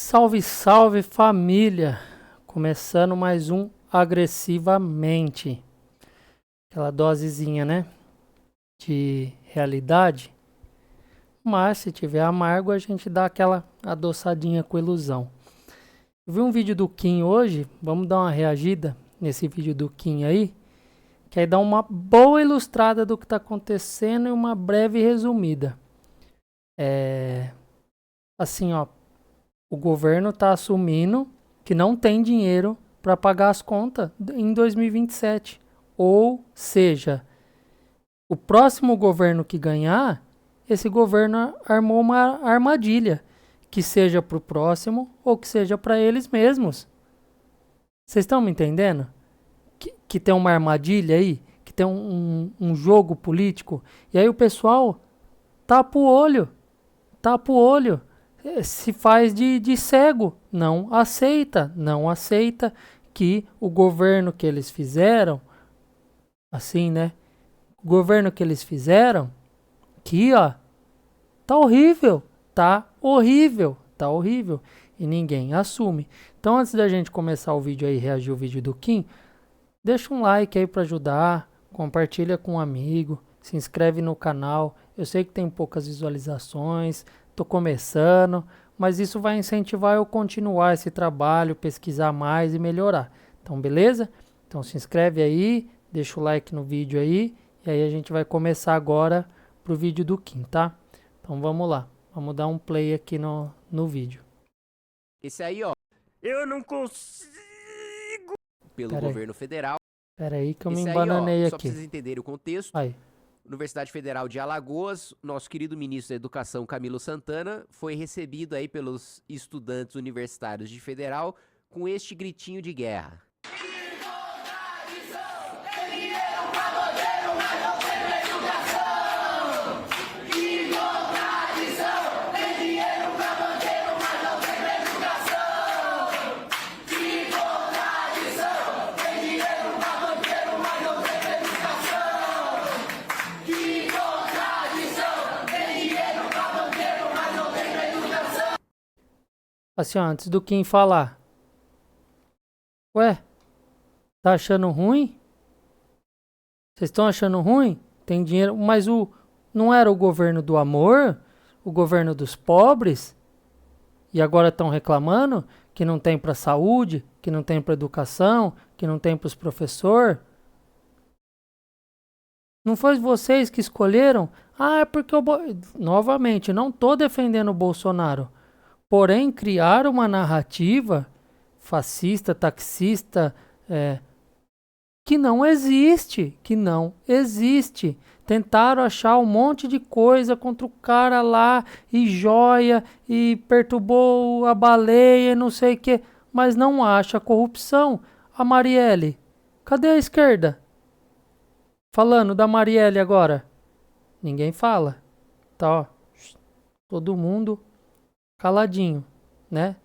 Salve, salve família! Começando mais um Agressivamente. Aquela dosezinha, né? De realidade. Mas se tiver amargo, a gente dá aquela adoçadinha com ilusão. Eu vi um vídeo do Kim hoje. Vamos dar uma reagida nesse vídeo do Kim aí. Que aí dá uma boa ilustrada do que está acontecendo e uma breve resumida. Assim, ó. O governo está assumindo que não tem dinheiro para pagar as contas em 2027. Ou seja, o próximo governo que ganhar, esse governo armou uma armadilha, que seja para o próximo ou que seja para eles mesmos. Vocês estão me entendendo? Que tem uma armadilha aí, que tem um jogo político, e aí o pessoal tapa o olho, se faz de cego, não aceita que o governo que eles fizeram, assim, né? O governo que eles fizeram, que ó, tá horrível, e ninguém assume. Então, antes da gente começar o vídeo aí, reagir o vídeo do Kim, deixa um like aí para ajudar, compartilha com um amigo, se inscreve no canal. Eu sei que tem poucas visualizações, tô começando, mas isso vai incentivar eu continuar esse trabalho, pesquisar mais e melhorar. Então, beleza? Então se inscreve aí, deixa o like no vídeo aí, e aí a gente vai começar agora pro vídeo do Kim, tá? Então vamos lá, vamos dar um play aqui no vídeo. Esse aí, ó, eu não consigo pelo governo federal. Pera aí que eu me Esse embananei aí, ó, aqui. só pra vocês entenderem o contexto. Aí. Universidade Federal de Alagoas, nosso querido ministro da Educação, Camilo Santana, foi recebido aí pelos estudantes universitários de Federal com este gritinho de guerra. Assim, ó, antes do Kim falar. Ué, tá achando ruim? Vocês estão achando ruim? Tem dinheiro, mas não era o governo do amor? O governo dos pobres? E agora estão reclamando que não tem para saúde, que não tem para educação, que não tem para os professores? Não foi vocês que escolheram? Ah, é porque novamente, não estou defendendo o Bolsonaro. Porém, criar uma narrativa fascista, taxista, que não existe. Tentaram achar um monte de coisa contra o cara lá, e joia, e perturbou a baleia, e não sei o que, mas não acha corrupção. A Marielle, cadê a esquerda? Falando da Marielle agora. Ninguém fala. Tá, ó, todo mundo caladinho, né?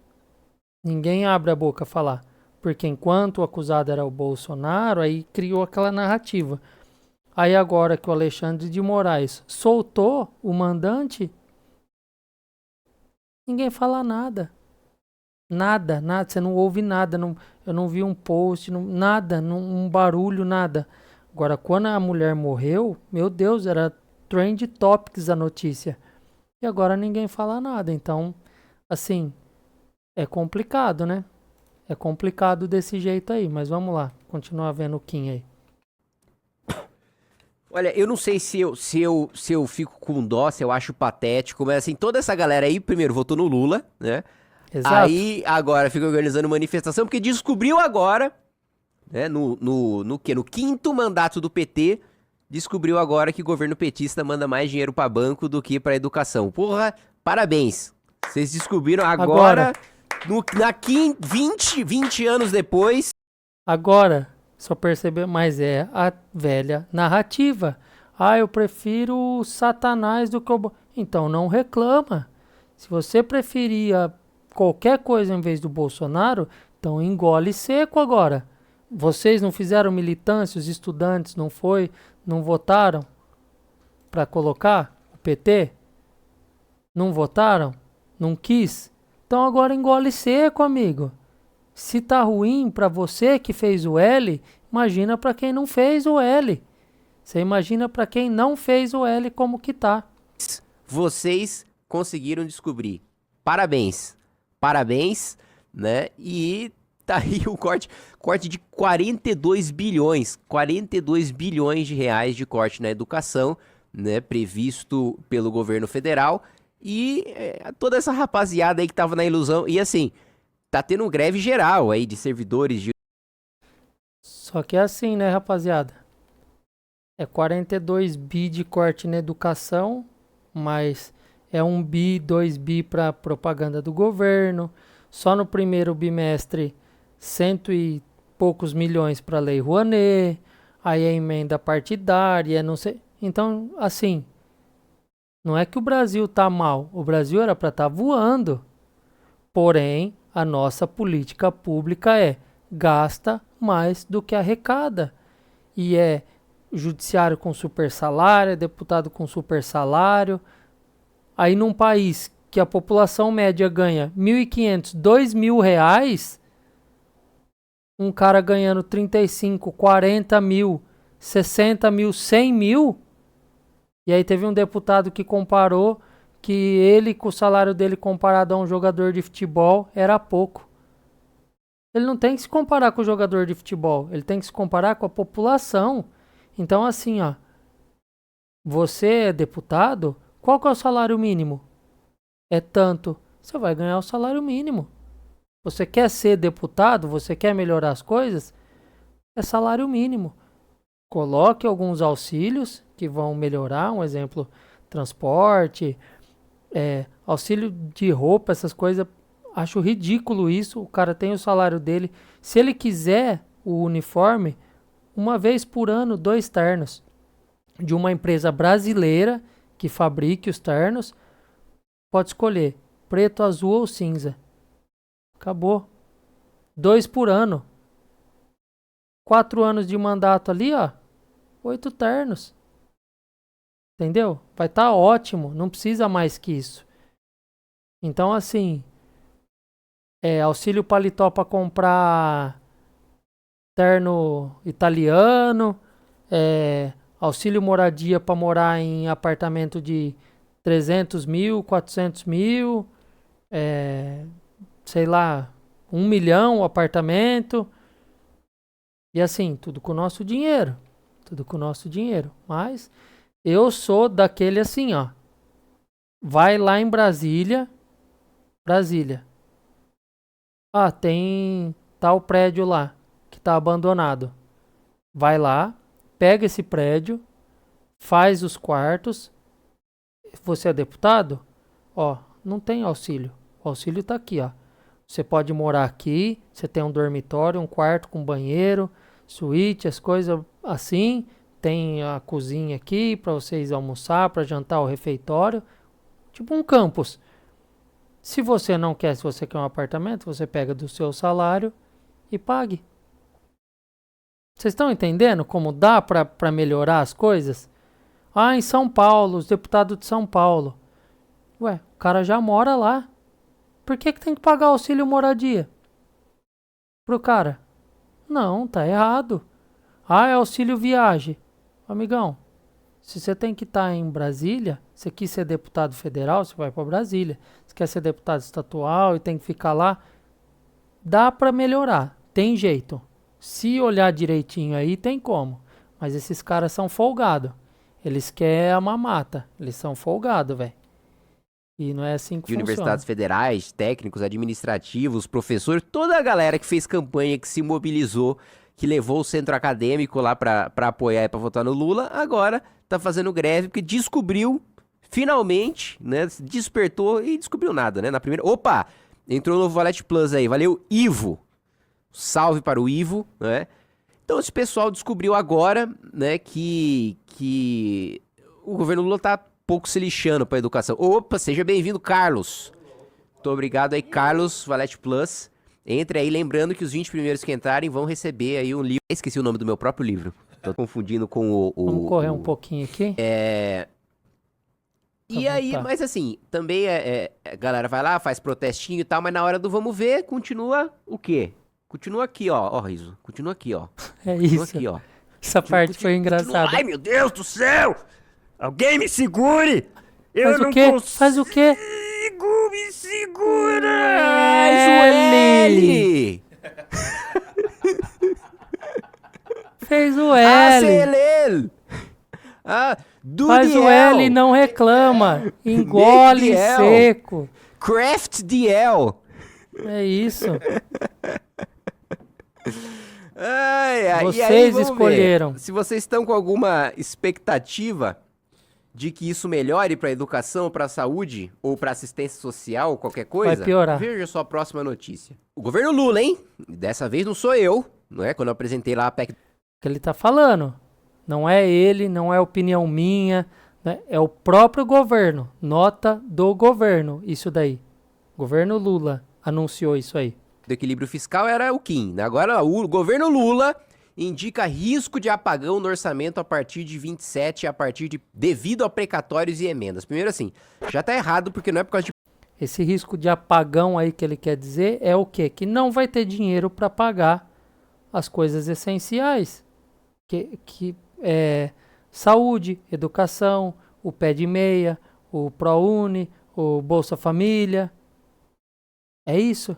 Ninguém abre a boca a falar. Porque enquanto o acusado era o Bolsonaro, aí criou aquela narrativa. Aí agora que o Alexandre de Moraes soltou o mandante, ninguém fala nada. Nada. Você não ouve nada. Eu não vi um post, nada, um barulho, nada. Agora, quando a mulher morreu, meu Deus, era trend topics a notícia. E agora ninguém fala nada. Então, assim, é complicado, né? É complicado desse jeito aí, mas vamos lá, continuar vendo o Kim aí. Olha, eu não sei se eu fico com dó, se eu acho patético, mas assim, toda essa galera aí, primeiro, votou no Lula, né? Exato. Aí, agora, fica organizando manifestação, porque descobriu agora, né, no quinto mandato do PT, descobriu agora que o governo petista manda mais dinheiro pra banco do que pra educação. Porra, parabéns. Vocês descobriram agora 20 anos depois. Agora, só perceber, mas é a velha narrativa. Ah, eu prefiro o Satanás do que o... Então não reclama. Se você preferia qualquer coisa em vez do Bolsonaro, então engole seco agora. Vocês não fizeram militância, os estudantes não votaram para colocar o PT? Não votaram? Não quis? Então agora engole seco, amigo. Se tá ruim para você que fez o L, imagina para quem não fez o L. Você imagina para quem não fez o L como que tá. Vocês conseguiram descobrir. Parabéns. Parabéns, né? E tá aí o corte de 42 bilhões. 42 bilhões de reais de corte na educação, né? Previsto pelo governo federal. E toda essa rapaziada aí que tava na ilusão. E assim, tá tendo greve geral aí de servidores de... Só que é assim, né, rapaziada? É 42 bi de corte na educação, mas é 1 bi, 2 bi para propaganda do governo. Só no primeiro bimestre, cento e poucos milhões para Lei Rouanet. Aí a emenda partidária, não sei. Então, assim, não é que o Brasil tá mal. O Brasil era para estar voando. Porém, a nossa política pública é gasta mais do que arrecada. E é judiciário com super salário, deputado com super salário. Aí num país que a população média ganha 1.500, 2.000 reais, um cara ganhando 35, 40 mil, 60 mil, 100 mil, e aí teve um deputado que comparou que ele, com o salário dele comparado a um jogador de futebol, era pouco. Ele não tem que se comparar com o jogador de futebol, ele tem que se comparar com a população. Então assim, ó, você é deputado, qual que é o salário mínimo? É tanto. Você vai ganhar o salário mínimo. Você quer ser deputado? Você quer melhorar as coisas? É salário mínimo. Coloque alguns auxílios que vão melhorar. Um exemplo, transporte, auxílio de roupa, essas coisas. Acho ridículo isso. O cara tem o salário dele. Se ele quiser o uniforme, uma vez por ano, 2 ternos. De uma empresa brasileira que fabrique os ternos. Pode escolher preto, azul ou cinza. Acabou. 2 por ano. 4 anos de mandato ali, ó. 8 ternos. Entendeu? Vai estar ótimo. Não precisa mais que isso. Então, assim, auxílio paletó para comprar terno italiano. Auxílio moradia para morar em apartamento de 300 mil, 400 mil, sei lá, 1 milhão o apartamento. E assim, tudo com o nosso dinheiro. Tudo com o nosso dinheiro. Mas eu sou daquele assim, ó. Vai lá em Brasília. Brasília. Ah, tem tal prédio lá que tá abandonado. Vai lá, pega esse prédio, faz os quartos. Você é deputado? Ó, não tem auxílio. O auxílio tá aqui, ó. Você pode morar aqui, você tem um dormitório, um quarto com banheiro, suíte, as coisas assim. Tem a cozinha aqui para vocês almoçar, para jantar, o refeitório. Tipo um campus. Se você não quer, se você quer um apartamento, você pega do seu salário e pague. Vocês estão entendendo como dá para melhorar as coisas? Ah, em São Paulo, os deputados de São Paulo. Ué, o cara já mora lá. Por que tem que pagar auxílio moradia pro cara? Não, tá errado. Ah, é auxílio viagem. Amigão, se você tem que estar em Brasília, você quis ser deputado federal, você vai para Brasília. Se quer ser deputado estadual e tem que ficar lá, dá para melhorar. Tem jeito. Se olhar direitinho aí, tem como. Mas esses caras são folgados. Eles querem a mamata. Eles são folgados, velho. E não é assim que de funciona. Universidades federais, técnicos, administrativos, professores, toda a galera que fez campanha, que se mobilizou, que levou o centro acadêmico lá pra apoiar e pra votar no Lula, agora tá fazendo greve porque descobriu, finalmente, né, despertou e descobriu nada, né, na primeira... Opa! Entrou o novo Valete Plus aí, valeu, Ivo! Salve para o Ivo, né? Então esse pessoal descobriu agora, né, que o governo Lula tá pouco se lixando pra educação. Opa, seja bem-vindo, Carlos. Muito obrigado aí, Carlos, Valete Plus. Entre aí, lembrando que os 20 primeiros que entrarem vão receber aí um livro. Esqueci o nome do meu próprio livro. Tô confundindo com Vamos correr um pouquinho aqui. E aí, tá. mas assim, também a galera vai lá, faz protestinho e tal, mas na hora do vamos ver, continua o quê? Continua aqui, ó, Riso, continua aqui, ó. É Continua isso. aqui, ó. Essa parte foi engraçada. Ai, meu Deus do céu! Alguém me segure! Eu Faz o não quê? consigo! Faz o quê? Me segura! Ai, Joelho! Fez o Ah, L. Celel! Ah, Faz o L e não reclama. Engole DL. seco. Craft DL! É isso. Ai, ai, e aí, Vocês vamos escolheram. ver. Se vocês estão com alguma expectativa de que isso melhore para educação, para saúde ou para assistência social, qualquer coisa, Vai piorar. veja só a próxima notícia. O governo Lula, hein? Dessa vez não sou eu, não é? Quando eu apresentei lá a PEC. Que ele tá falando. Não é ele, não é opinião minha, né? É o próprio governo. Nota do governo, isso daí. Governo Lula anunciou isso aí. Do equilíbrio fiscal era o Kim. Agora o governo Lula indica risco de apagão no orçamento a partir de 27, devido a precatórios e emendas. Primeiro assim, já tá errado porque não é por causa de Esse risco de apagão aí que ele quer dizer é o quê? Que não vai ter dinheiro para pagar as coisas essenciais. Que é saúde, educação, o pé de meia, o ProUni, o Bolsa Família. É isso.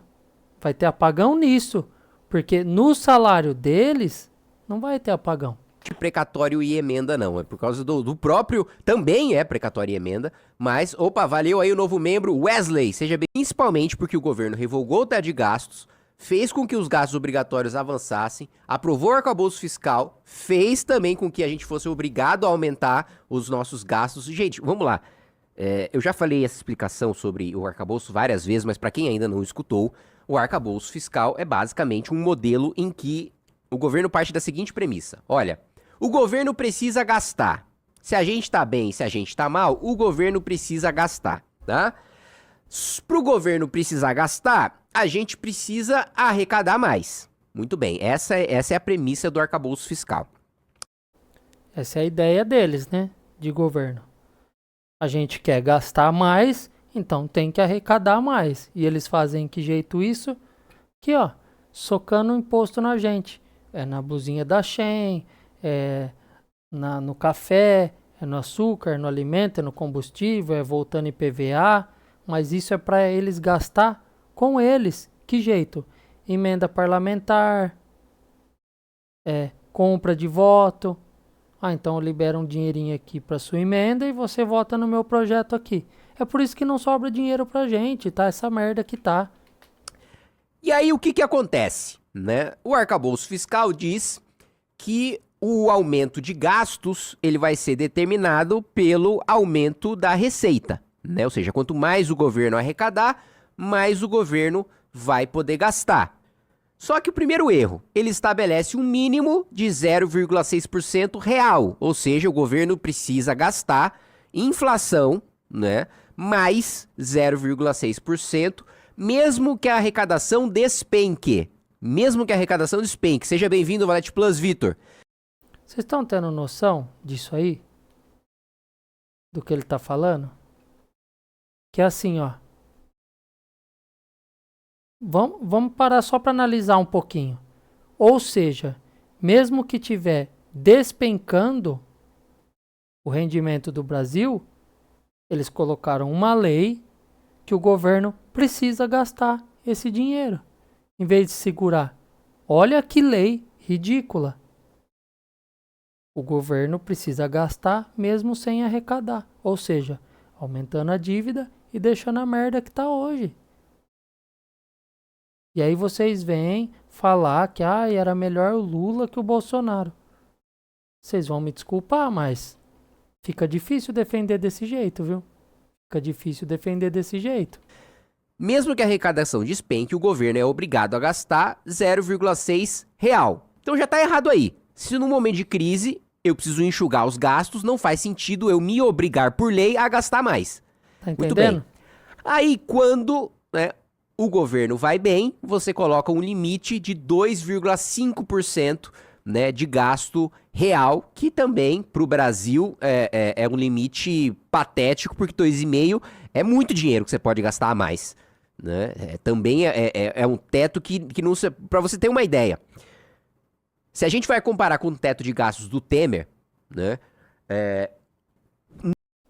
Vai ter apagão nisso. Porque no salário deles, não vai ter apagão. precatório e emenda, não. É por causa do próprio. Também é precatório e emenda. Mas, opa, valeu aí o novo membro, Wesley. Seja bem. Principalmente porque o governo revogou o teto de gastos, fez com que os gastos obrigatórios avançassem, aprovou o arcabouço fiscal, fez também com que a gente fosse obrigado a aumentar os nossos gastos. Gente, vamos lá. Eu já falei essa explicação sobre o arcabouço várias vezes, mas para quem ainda não escutou, o arcabouço fiscal é basicamente um modelo em que o governo parte da seguinte premissa. Olha, o governo precisa gastar. Se a gente tá bem, se a gente tá mal, o governo precisa gastar, tá? Para o governo precisar gastar, a gente precisa arrecadar mais. Muito bem, essa é a premissa do arcabouço fiscal. Essa é a ideia deles, né? De governo. A gente quer gastar mais, então tem que arrecadar mais. E eles fazem que jeito isso? Aqui, ó, socando o imposto na gente. É na blusinha da Shein, no café, é no açúcar, é no alimento, é no combustível, é voltando IPVA. Mas isso é para eles gastar com eles. Que jeito? Emenda parlamentar, compra de voto. Então libera um dinheirinho aqui para sua emenda e você vota no meu projeto aqui. É por isso que não sobra dinheiro pra gente, tá? Essa merda que tá. E aí o que acontece, né? O arcabouço fiscal diz que o aumento de gastos ele vai ser determinado pelo aumento da receita, né? Ou seja, quanto mais o governo arrecadar, mais o governo vai poder gastar. Só que o primeiro erro, ele estabelece um mínimo de 0,6% real, ou seja, o governo precisa gastar inflação, né, mais 0,6%, mesmo que a arrecadação despenque. Mesmo que a arrecadação despenque. Seja bem-vindo, Valete Plus, Vitor. Vocês estão tendo noção disso aí? Do que ele tá falando? Que é assim, ó. Vamos parar só para analisar um pouquinho. Ou seja, mesmo que tiver despencando o rendimento do Brasil, eles colocaram uma lei que o governo precisa gastar esse dinheiro, em vez de segurar. Olha que lei ridícula. O governo precisa gastar mesmo sem arrecadar. Ou seja, aumentando a dívida e deixando a merda que tá hoje. E aí vocês vêm falar que era melhor o Lula que o Bolsonaro. Vocês vão me desculpar, mas fica difícil defender desse jeito, viu? Fica difícil defender desse jeito. Mesmo que a arrecadação despenque, o governo é obrigado a gastar 0,6 real. Então já tá errado aí. Se num momento de crise eu preciso enxugar os gastos, não faz sentido eu me obrigar por lei a gastar mais. Tá entendendo? Muito bem. Aí quando o governo vai bem, você coloca um limite de 2,5% né, de gasto real, que também para o Brasil é um limite patético, porque 2,5 é muito dinheiro que você pode gastar a mais. Né? Também é um teto que não... Para você ter uma ideia, se a gente vai comparar com o teto de gastos do Temer, né,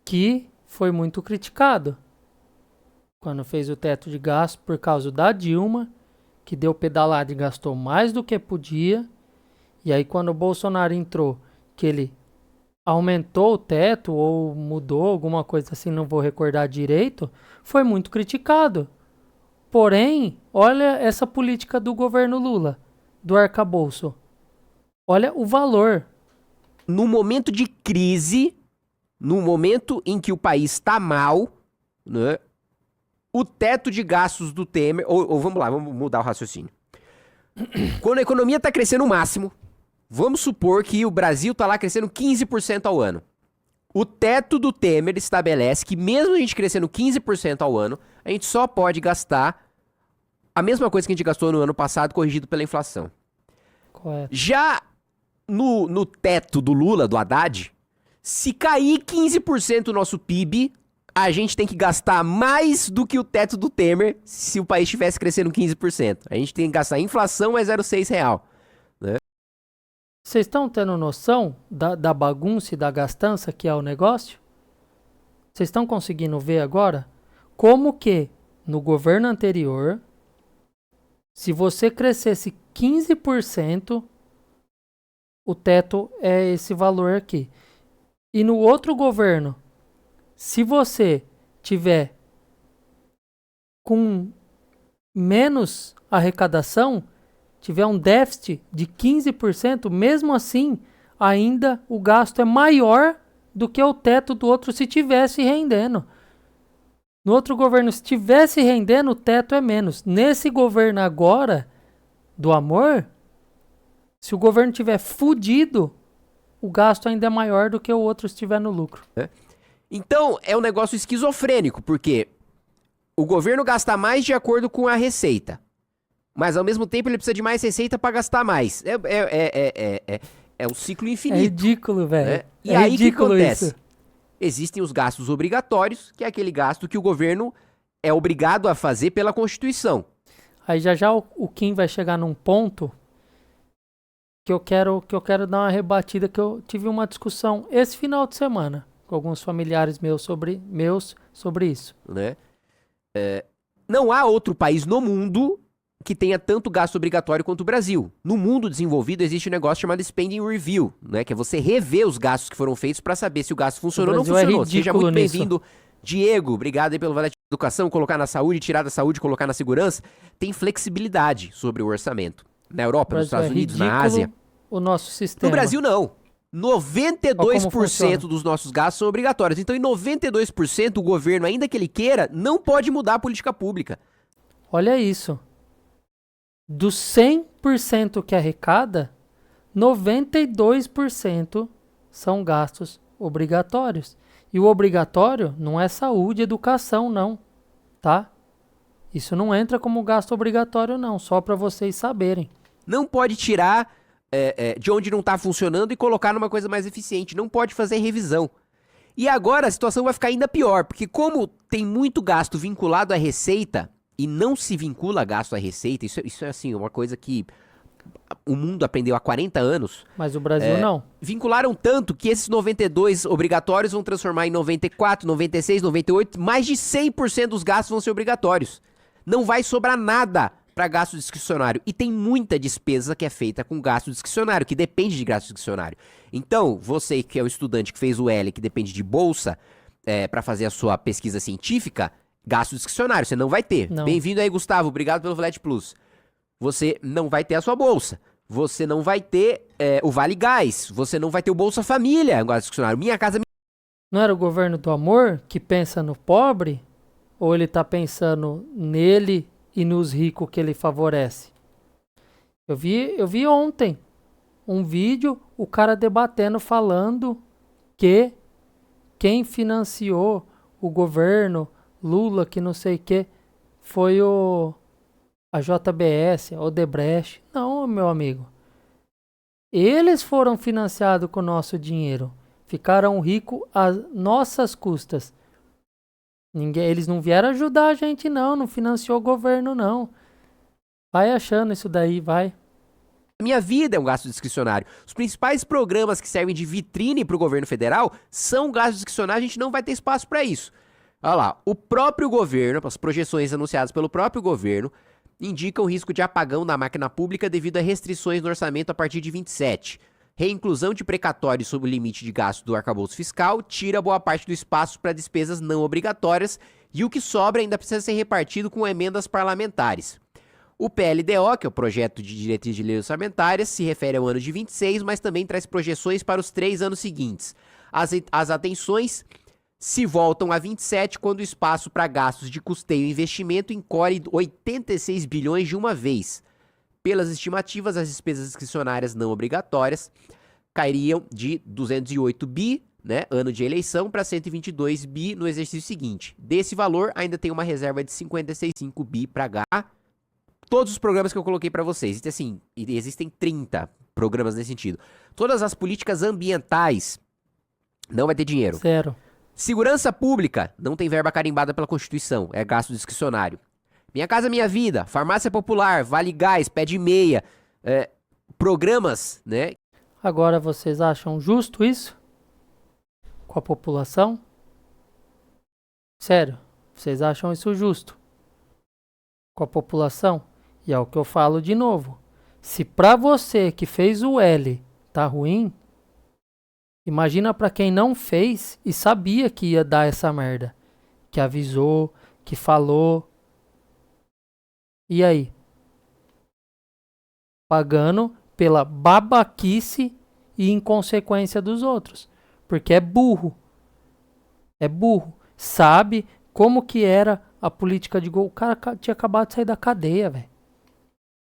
Que foi muito criticado quando fez o teto de gasto por causa da Dilma, que deu pedalada e gastou mais do que podia. E aí quando o Bolsonaro entrou, que ele aumentou o teto ou mudou alguma coisa assim, não vou recordar direito, foi muito criticado. Porém, olha essa política do governo Lula, do arcabouço. Olha o valor. no momento de crise, no momento em que o país está mal, né, o teto de gastos do Temer... Ou vamos lá, vamos mudar o raciocínio. Quando a economia está crescendo o máximo, vamos supor que o Brasil está lá crescendo 15% ao ano. O teto do Temer estabelece que mesmo a gente crescendo 15% ao ano, a gente só pode gastar a mesma coisa que a gente gastou no ano passado, corrigido pela inflação. Correto. Já no teto do Lula, do Haddad, se cair 15% do nosso PIB, a gente tem que gastar mais do que o teto do Temer se o país estivesse crescendo 15%. A gente tem que gastar inflação mais 0,6 real. Vocês estão tendo noção da bagunça e da gastança que é o negócio? Vocês estão conseguindo ver agora como que no governo anterior, se você crescesse 15%, o teto é esse valor aqui. E no outro governo, se você tiver com menos arrecadação, tiver um déficit de 15%, mesmo assim, ainda o gasto é maior do que o teto do outro se tivesse rendendo. No outro governo, se tivesse rendendo, o teto é menos. Nesse governo agora, do amor, se o governo tiver fudido, o gasto ainda é maior do que o outro se estiver no lucro. Então, é um negócio esquizofrênico, porque o governo gasta mais de acordo com a receita, mas ao mesmo tempo ele precisa de mais receita para gastar mais. É um ciclo É infinito. ridículo, velho. Né? E É aí o que ridículo acontece? isso. Existem os gastos obrigatórios, que é aquele gasto que o governo é obrigado a fazer pela Constituição. Aí já o Kim vai chegar num ponto que eu quero dar uma rebatida, que eu tive uma discussão esse final de semana com alguns familiares meus sobre isso. Né? Não há outro país no mundo que tenha tanto gasto obrigatório quanto o Brasil. No mundo desenvolvido existe um negócio chamado Spending Review, né? Que é você rever os gastos que foram feitos para saber se o gasto funcionou ou não Brasil é funcionou. Seja ridículo muito nisso. bem-vindo, Diego. Obrigado aí pelo Valete de Educação. Colocar na saúde, tirar da saúde, colocar na segurança. Tem flexibilidade sobre o orçamento. Na Europa, nos Estados Unidos, na Ásia. O nosso sistema. No Brasil, não. Olha como 92% funciona. dos nossos gastos são obrigatórios. Então, em 92%, o governo, ainda que ele queira, não pode mudar a política pública. Olha isso. Dos 100% que arrecada, 92% são gastos obrigatórios. E o obrigatório não é saúde e educação, não. Tá? Isso não entra como gasto obrigatório, não. Só para vocês saberem. Não pode tirar de onde não está funcionando e colocar numa coisa mais eficiente. Não pode fazer revisão. E agora a situação vai ficar ainda pior, porque como tem muito gasto vinculado à receita e não se vincula a gasto à receita, isso é assim, uma coisa que o mundo aprendeu há 40 anos. Mas o Brasil não. Vincularam tanto que esses 92 obrigatórios vão transformar em 94, 96, 98, mais de 100% dos gastos vão ser obrigatórios. Não vai sobrar nada para gasto discricionário. E tem muita despesa que é feita com gasto discricionário, que depende de gasto discricionário. Então, você que é um estudante que fez o L, que depende de bolsa para fazer a sua pesquisa científica, gasto discricionário, você não vai ter. Não. Bem-vindo aí, Gustavo. Obrigado pelo Valete Plus. Você não vai ter a sua bolsa. Você não vai ter o Vale Gás. Você não vai ter o Bolsa Família, gasto discricionário. Minha Casa Não era o governo do amor que pensa no pobre? Ou ele tá pensando nele e nos ricos que ele favorece? Eu vi ontem um vídeo, o cara debatendo, falando que quem financiou o governo Lula, que não sei o que, foi a JBS, a Odebrecht. Não, meu amigo. Eles foram financiados com o nosso dinheiro. Ficaram ricos às nossas custas. Eles não vieram ajudar a gente, não. Não financiou o governo, não. Vai achando isso daí, vai. Minha vida é um gasto discricionário. Os principais programas que servem de vitrine para o governo federal são gastos discricionários, a gente não vai ter espaço para isso. Olha lá, o próprio governo, as projeções anunciadas pelo próprio governo, indicam risco de apagão na máquina pública devido a restrições no orçamento a partir de 27. Reinclusão de precatórios sob o limite de gasto do arcabouço fiscal tira boa parte do espaço para despesas não obrigatórias e o que sobra ainda precisa ser repartido com emendas parlamentares. O PLDO, que é o Projeto de Diretriz de Leis Orçamentárias, se refere ao ano de 26, mas também traz projeções para os 3 anos seguintes. As atenções se voltam a 27 quando o espaço para gastos de custeio e investimento incorre 86 bilhões de uma vez. Pelas estimativas, as despesas discricionárias não obrigatórias cairiam de 208 bi, né, ano de eleição, para 122 bi no exercício seguinte. Desse valor, ainda tem uma reserva de 56,5 bi para gastar. Todos os programas que eu coloquei para vocês, existem 30 programas nesse sentido. Todas as políticas ambientais, não vai ter dinheiro. Zero. Segurança pública, não tem verba carimbada pela Constituição, é gasto discricionário. Minha Casa Minha Vida, Farmácia Popular, Vale Gás, Pé de Meia, programas, né? Agora vocês acham justo isso? Com a população? Sério, vocês acham isso justo? Com a população? E é o que eu falo de novo. Se pra você que fez o L tá ruim, imagina pra quem não fez e sabia que ia dar essa merda. Que avisou, que falou. E aí? Pagando pela babaquice e inconsequência dos outros. Porque é burro. É burro. Sabe como que era a política de gol. O cara tinha acabado de sair da cadeia, velho.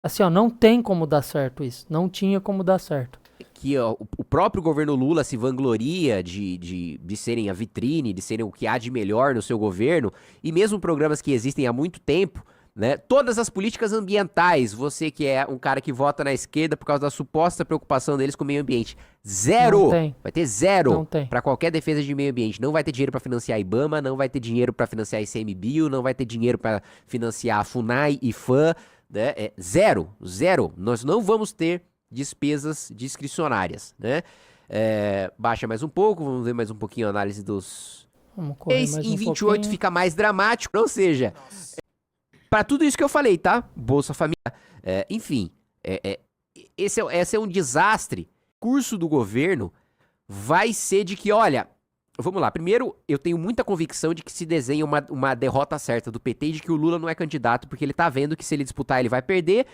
Assim, ó, não tem como dar certo isso. Não tinha como dar certo. Que ó, o próprio governo Lula se vangloria de serem a vitrine, de serem o que há de melhor no seu governo, e mesmo programas que existem há muito tempo, né? Todas as políticas ambientais, você que é um cara que vota na esquerda por causa da suposta preocupação deles com o meio ambiente, zero! Não tem. Vai ter zero Não tem. para qualquer defesa de meio ambiente. Não vai ter dinheiro para financiar a IBAMA, não vai ter dinheiro para financiar a ICMBio, não vai ter dinheiro para financiar a FUNAI e FAM, né? Zero, zero. Nós não vamos ter despesas discricionárias, né? Baixa mais um pouco, vamos ver mais um pouquinho a análise dos... Vamos correr mais em um 28 pouquinho. fica mais dramático, ou seja... Para tudo isso que eu falei, tá? Bolsa Família. Enfim, esse é um desastre. O curso do governo vai ser de que, olha, vamos lá. Primeiro, eu tenho muita convicção de que se desenha uma derrota certa do PT e de que o Lula não é candidato, porque ele tá vendo que se ele disputar ele vai perder.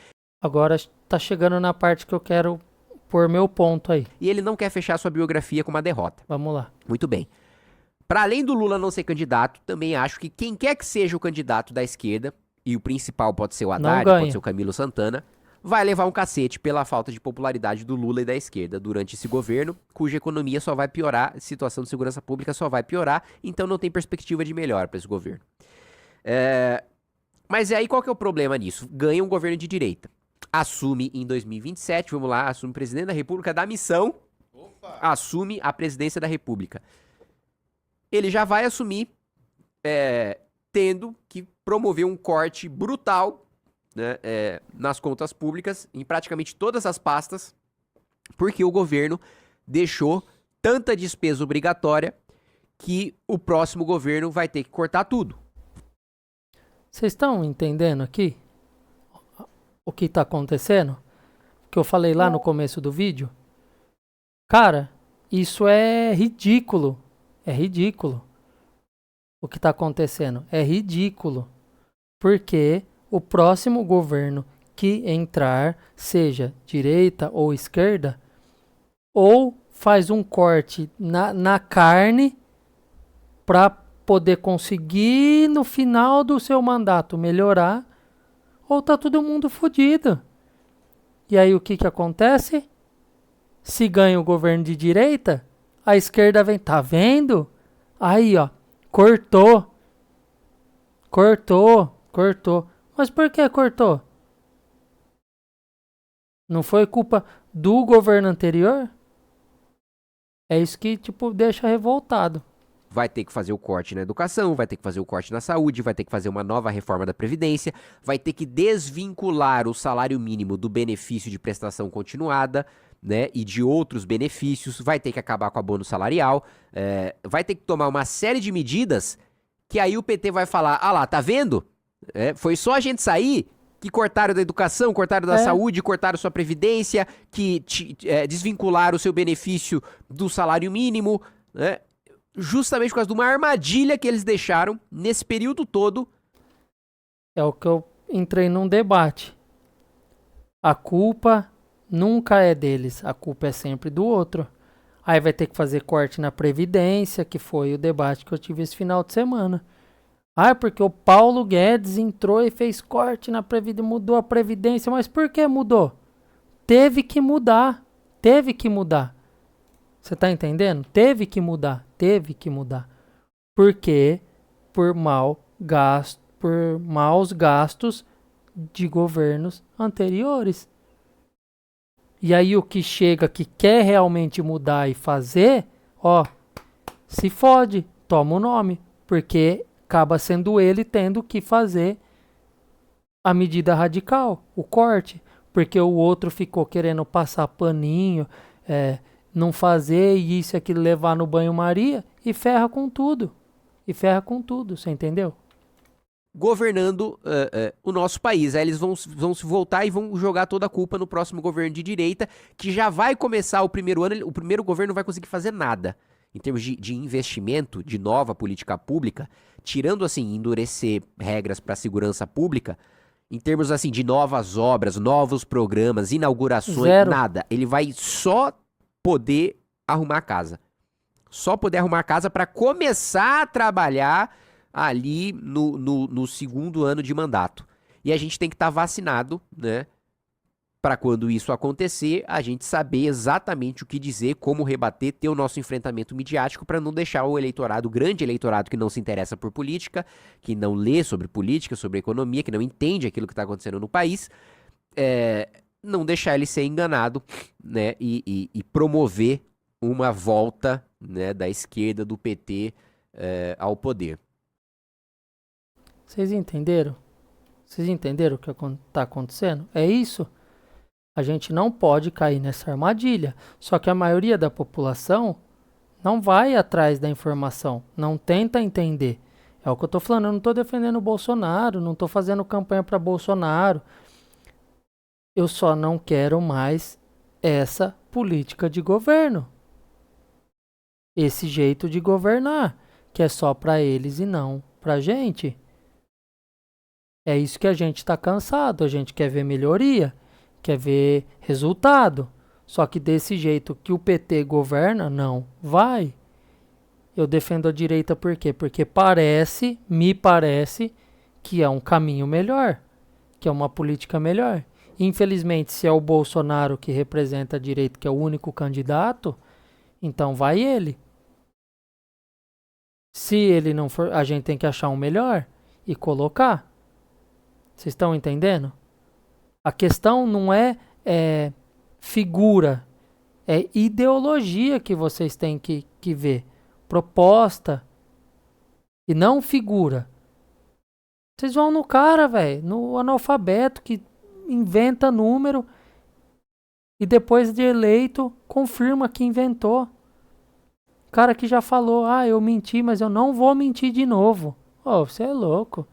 Agora tá chegando na parte que eu quero pôr meu ponto aí. E ele não quer fechar sua biografia com uma derrota. Vamos lá. Muito bem. Para além do Lula não ser candidato, também acho que quem quer que seja o candidato da esquerda, e o principal pode ser o Haddad, pode ser o Camilo Santana, vai levar um cacete pela falta de popularidade do Lula e da esquerda durante esse governo, cuja economia só vai piorar, a situação de segurança pública só vai piorar, então não tem perspectiva de melhora para esse governo. Mas aí qual que é o problema nisso? Ganha um governo de direita. Assume em 2027, vamos lá, assume o presidente da República da missão, assume a presidência da República. Ele já vai assumir tendo que promover um corte brutal, né, nas contas públicas, em praticamente todas as pastas, porque o governo deixou tanta despesa obrigatória que o próximo governo vai ter que cortar tudo. Vocês estão entendendo aqui o que está acontecendo? Que eu falei lá no começo do vídeo? Cara, isso é ridículo. É ridículo. O que está acontecendo é ridículo, porque o próximo governo que entrar, seja direita ou esquerda, ou faz um corte na carne para poder conseguir no final do seu mandato melhorar, ou tá todo mundo fodido. E aí o que acontece? Se ganha o governo de direita, a esquerda vem, tá vendo? Aí, ó. Cortou. Mas por que cortou? Não foi culpa do governo anterior, é isso que, tipo, deixa revoltado. Vai ter que fazer o corte na educação, vai ter que fazer o corte na saúde, vai ter que fazer uma nova reforma da Previdência, vai ter que desvincular o salário mínimo do benefício de prestação continuada, né, e de outros benefícios, vai ter que acabar com a bônus salarial, vai ter que tomar uma série de medidas que aí o PT vai falar, ah lá, tá vendo? Foi só a gente sair que cortaram da educação, cortaram da saúde, cortaram sua previdência, que desvincularam o seu benefício do salário mínimo, né? Justamente por causa de uma armadilha que eles deixaram nesse período todo. É o que eu entrei num debate. A culpa nunca é deles, a culpa é sempre do outro. Aí vai ter que fazer corte na Previdência, que foi o debate que eu tive esse final de semana. Porque o Paulo Guedes entrou e fez corte na Previdência, mudou a Previdência. Mas por que mudou? Teve que mudar. Você tá entendendo? Teve que mudar. Porque por maus gastos de governos anteriores. E aí o que chega, que quer realmente mudar e fazer, se fode, toma o nome. Porque acaba sendo ele tendo que fazer a medida radical, o corte. Porque o outro ficou querendo passar paninho, não fazer isso e aquilo, levar no banho-maria e ferra com tudo. Você entendeu? Governando o nosso país. Aí eles vão se voltar e vão jogar toda a culpa no próximo governo de direita, que já vai começar o primeiro ano, o primeiro governo não vai conseguir fazer nada. Em termos de investimento, de nova política pública, tirando assim, endurecer regras para a segurança pública, em termos assim de novas obras, novos programas, inaugurações, Zero. Nada. Ele vai só poder arrumar a casa. Só poder arrumar a casa para começar a trabalhar ali no segundo ano de mandato. E a gente tem que estar vacinado, né? Para quando isso acontecer, a gente saber exatamente o que dizer, como rebater, ter o nosso enfrentamento midiático para não deixar o eleitorado, o grande eleitorado que não se interessa por política, que não lê sobre política, sobre economia, que não entende aquilo que está acontecendo no país, não deixar ele ser enganado, né, e promover uma volta, né, da esquerda, do PT, ao poder. Vocês entenderam? Vocês entenderam o que está acontecendo? É isso? A gente não pode cair nessa armadilha. Só que a maioria da população não vai atrás da informação, não tenta entender. É o que eu estou falando, eu não estou defendendo o Bolsonaro, não estou fazendo campanha para Bolsonaro. Eu só não quero mais essa política de governo. Esse jeito de governar, que é só para eles e não para a gente. É isso que a gente está cansado, a gente quer ver melhoria, quer ver resultado. Só que desse jeito que o PT governa, não vai. Eu defendo a direita por quê? Porque me parece que é um caminho melhor, que é uma política melhor. Infelizmente, se é o Bolsonaro que representa a direita, que é o único candidato, então vai ele. Se ele não for, a gente tem que achar um melhor e colocar. Vocês estão entendendo? A questão não é figura, é ideologia que vocês têm que ver. Proposta e não figura. Vocês vão no cara, velho, no analfabeto que inventa número e depois de eleito confirma que inventou. Cara que já falou, eu menti, mas eu não vou mentir de novo. Você é louco.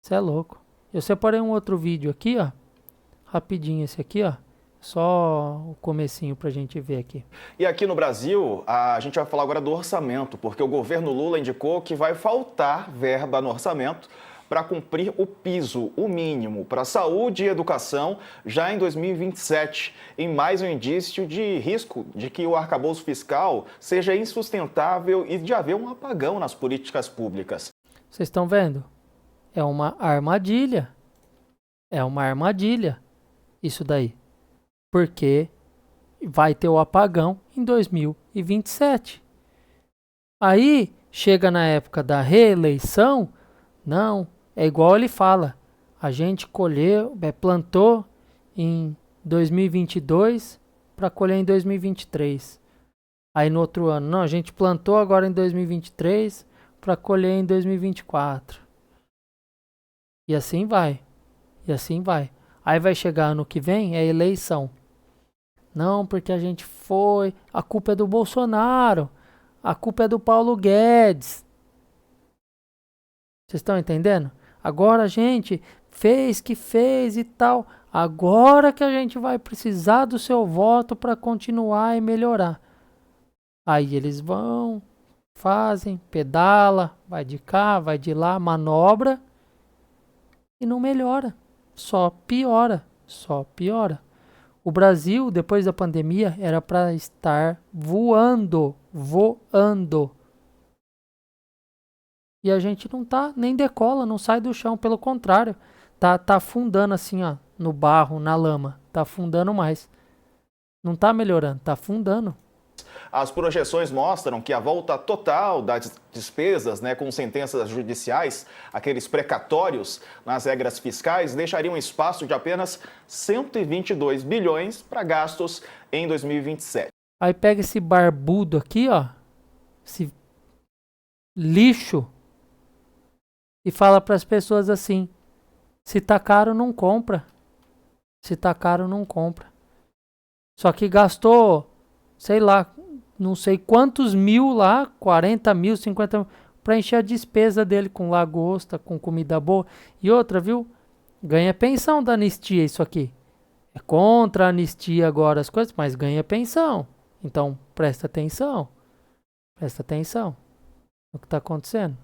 Você é louco. Eu separei um outro vídeo aqui, ó. Rapidinho esse aqui, ó. Só o comecinho pra gente ver aqui. E aqui no Brasil, a gente vai falar agora do orçamento, porque o governo Lula indicou que vai faltar verba no orçamento para cumprir o piso, o mínimo, para saúde e educação já em 2027, em mais um indício de risco de que o arcabouço fiscal seja insustentável e de haver um apagão nas políticas públicas. Vocês estão vendo? É uma armadilha. É uma armadilha isso daí. Porque vai ter o apagão em 2027. Aí, chega na época da reeleição, não, é igual ele fala. A gente colheu, plantou em 2022 para colher em 2023. Aí no outro ano, não, a gente plantou agora em 2023 para colher em 2024. E assim vai. E assim vai. Aí vai chegar ano que vem, é eleição. Não, porque a gente foi. A culpa é do Bolsonaro. A culpa é do Paulo Guedes. Vocês estão entendendo? Agora a gente fez que fez e tal. Agora que a gente vai precisar do seu voto para continuar e melhorar. Aí eles vão, fazem, pedala, vai de cá, vai de lá, manobra e não melhora. Só piora, só piora. O Brasil, depois da pandemia, era para estar voando. E a gente não tá, nem decola, não sai do chão, pelo contrário. Tá afundando assim, ó, no barro, na lama. Tá afundando mais. Não tá melhorando, tá afundando. As projeções mostram que a volta total das despesas, com sentenças judiciais, aqueles precatórios nas regras fiscais, deixariam espaço de apenas 122 bilhões para gastos em 2027. Aí pega esse barbudo aqui, ó, esse lixo, e fala para as pessoas assim: se tá caro, não compra. Se tá caro, não compra. Só que gastou, sei lá, não sei quantos mil lá, 40 mil, 50 mil, pra encher a despesa dele com lagosta, com comida boa. E outra, viu? Ganha pensão da anistia isso aqui. É contra a anistia agora as coisas, mas ganha pensão. Então, presta atenção. Presta atenção no que tá acontecendo.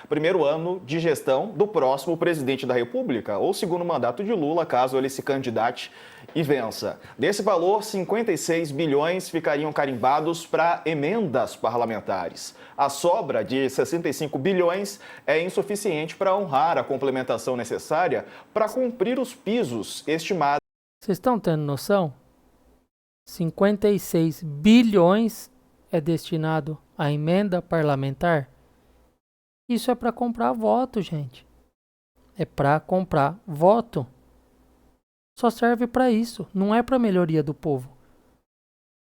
Primeiro ano de gestão do próximo presidente da República, ou segundo mandato de Lula, caso ele se candidate e vença. Desse valor, 56 bilhões ficariam carimbados para emendas parlamentares. A sobra de 65 bilhões é insuficiente para honrar a complementação necessária para cumprir os pisos estimados. Vocês estão tendo noção? 56 bilhões é destinado à emenda parlamentar? Isso é para comprar voto, gente. É para comprar voto. Só serve para isso. Não é para melhoria do povo.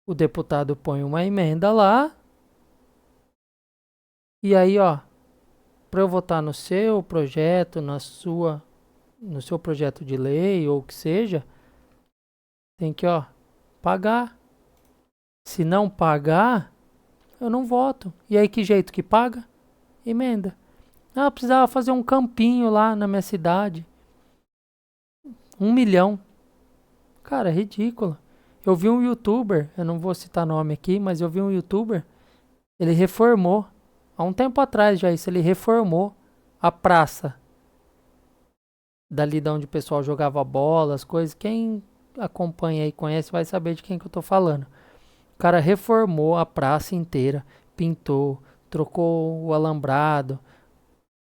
O deputado põe uma emenda lá. E aí, ó, para eu votar no seu projeto, no seu projeto de lei ou o que seja, tem que, ó, pagar. Se não pagar, eu não voto. E aí que jeito que paga? Emenda. Ah, precisava fazer um campinho lá na minha cidade. 1 milhão. Cara, é ridículo. Eu vi um youtuber, eu não vou citar nome aqui, mas eu vi um youtuber, ele reformou, há um tempo atrás já isso, ele reformou a praça. Dali de onde o pessoal jogava bola, as coisas. Quem acompanha e conhece vai saber de quem que eu tô falando. O cara reformou a praça inteira, pintou, trocou o alambrado,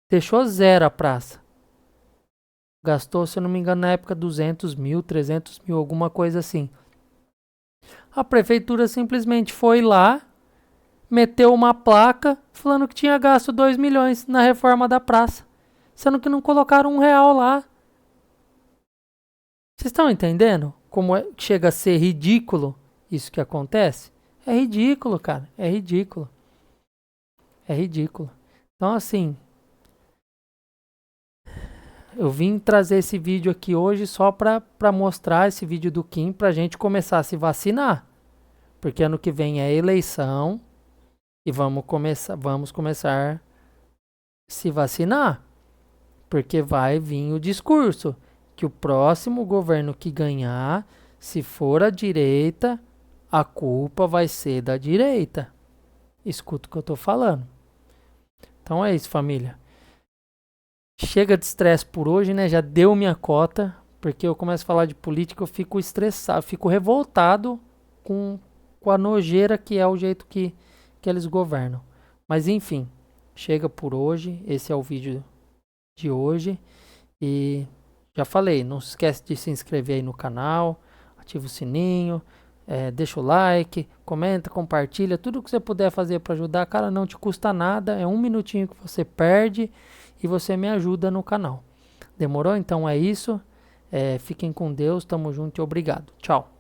deixou zero a praça. Gastou, se eu não me engano, na época 200 mil, 300 mil, alguma coisa assim. A prefeitura simplesmente foi lá, meteu uma placa falando que tinha gasto 2 milhões na reforma da praça, sendo que não colocaram R$1 lá. Vocês estão entendendo como chega a ser ridículo isso que acontece? É ridículo, cara, é ridículo. É ridículo. Então, assim, eu vim trazer esse vídeo aqui hoje só para mostrar esse vídeo do Kim pra gente começar a se vacinar. Porque ano que vem é eleição e vamos começar a se vacinar. Porque vai vir o discurso que o próximo governo que ganhar, se for a direita, a culpa vai ser da direita. Escuta o que eu tô falando. Então é isso, família. Chega de estresse por hoje, né? Já deu minha cota, porque eu começo a falar de política, eu fico estressado, fico revoltado com a nojeira que é o jeito que eles governam. Mas enfim, chega por hoje. Esse é o vídeo de hoje. E já falei, não se esquece de se inscrever aí no canal, ativa o sininho, deixa o like, comenta, compartilha, tudo que você puder fazer para ajudar, cara, não te custa nada, é 1 minutinho que você perde e você me ajuda no canal. Demorou? Então é isso. Fiquem com Deus, tamo junto e obrigado. Tchau.